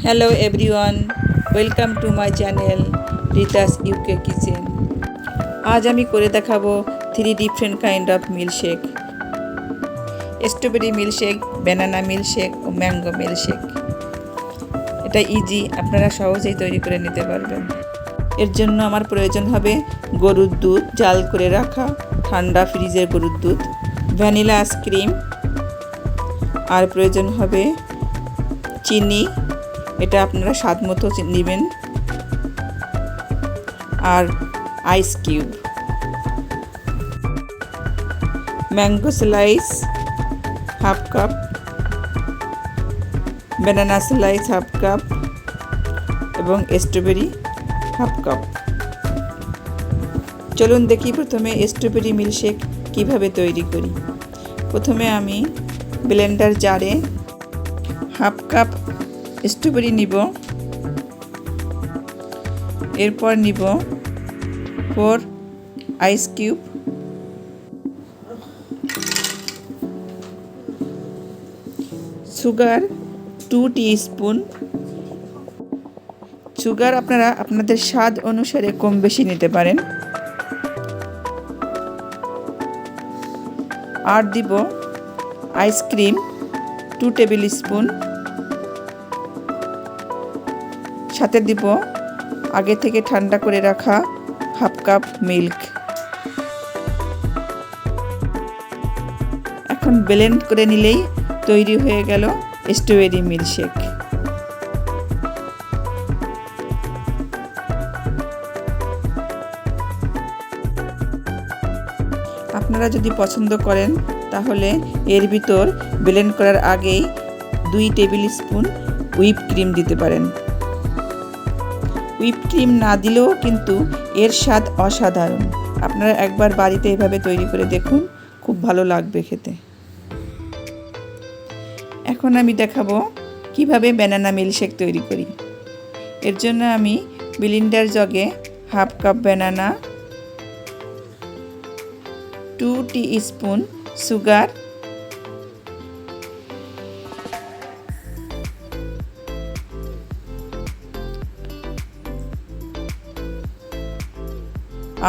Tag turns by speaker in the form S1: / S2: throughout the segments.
S1: Hello everyone, welcome to my channel Rita's UK Kitchen. आज আমি করে দেখাবো 3 different kind of milkshake. Strawberry milkshake, banana milkshake ও mango milkshake. এটা easy, আপনারা সহজেই তৈরি করে নিতে পারবেন। এর জন্য আমার প্রয়োজন হবে গরুর দুধ, জাল করে রাখা ঠান্ডা ফ্রিজের গরুর দুধ, ভ্যানিলা আইসক্রিম, আর প্রয়োজন হবে চিনি, এটা আপনারা স্বাদ মতো নেবেন, আর ice cube, mango slice half cup, banana slice half cup এবং স্ট্রবেরি হাফ কাপ। চলুন দেখি প্রথমে স্ট্রবেরি মিল্কশেক কিভাবে তৈরি করি। প্রথমে আমি ব্লেন্ডার জারে হাফ কাপ স্ট্রবেরি নিব, এরপর নিব 4 ice cube, sugar 2 teaspoon. Sugar আপনারা আপনাদের স্বাদ অনুসারে কম বেশি নিতে পারেন। আর দিব আইসক্রিম 2 টেবিল স্পুন, সাথে দিব আগে থেকে ঠান্ডা করে রাখা হাফ কাপ মিল্ক। এখন ব্লেন্ড করে নিলেই তৈরি হয়ে গেল স্ট্রবেরি মিল্কশেক। আপনারা যদি পছন্দ করেন তাহলে এর ভিতর ব্লেন্ড করার আগেই 2 টেবিল স্পুন হুইপ ক্রিম দিতে পারেন। হুইপ ক্রিম না দিলেও কিন্তু এর স্বাদ অসাধারণ। আপনারা একবার বাড়িতে এভাবে তৈরি করে দেখুন, খুব ভালো লাগবে খেতে। এখন আমি দেখাবো কিভাবে ব্যানানা মিল্কশেক তৈরি করি। এর জন্য আমি ব্লেন্ডার জগে half cup banana, 2 teaspoon sugar,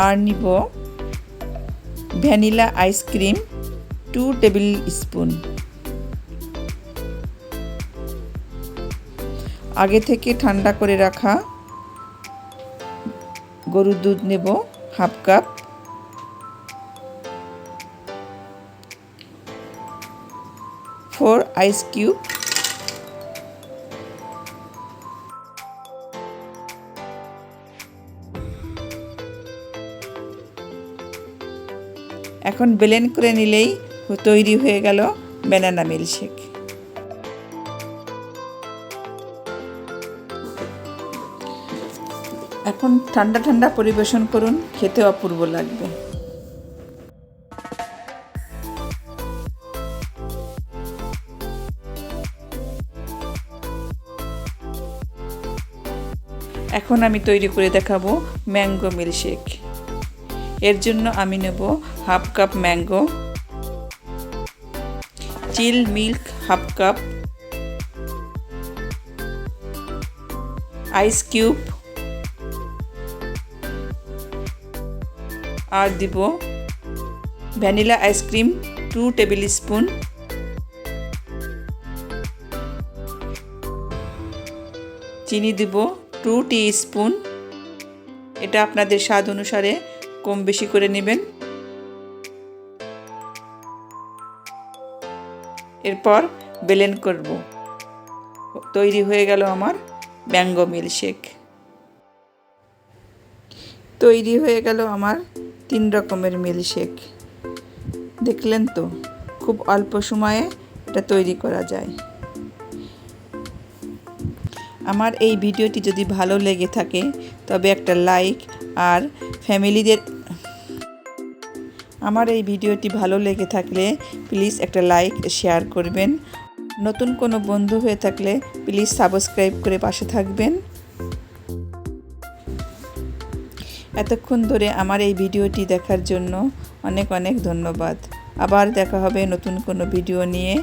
S1: আর নিব ভ্যানিলা আইসক্রিম 2 টেবিল স্পুন। আগে থেকে ঠান্ডা করে রাখা গরুর দুধ নেব half cup, four ice cube, এখন ব্লেন্ড করে নিলেই তৈরি হয়ে গেল ব্যানানা মিল্কশেক। এখন ঠান্ডা ঠান্ডা পরিবেশন করুন, খেতে অপূর্ব লাগবে। এখন আমি তৈরি করে দেখাবো ম্যাঙ্গো মিল্কশেক। এর জন্য আমি নেব half cup mango, chill milk half cup, ice cube, আর দিব ভ্যানিলা আইসক্রিম 2 টেবিল স্পুন, চিনি দিব 2 টিস্পুন। এটা আপনাদের স্বাদ অনুসারে কম বেশি করে নেবেন। এরপর ব্লেন্ড করব। তৈরি হয়ে গেল আমার ম্যাঙ্গো মিল্কশেক। তৈরি হয়ে গেল আমার 3 রকমের মিল্কশেক। দেখলেন তো, খুব অল্প সময়ে এটা তৈরি করা যায়। আমার এই ভিডিওটি যদি ভালো লেগে থাকে তবে একটা লাইক, আর আমার এই ভিডিওটি ভালো লেগে থাকলে প্লিজ একটা লাইক শেয়ার করবেন। নতুন কোনো বন্ধু হয়ে থাকলে প্লিজ সাবস্ক্রাইব করে পাশে থাকবেন। এতক্ষণ ধরে আমার এই ভিডিওটি দেখার জন্য অনেক অনেক ধন্যবাদ। আবার দেখা হবে নতুন কোনো ভিডিও নিয়ে।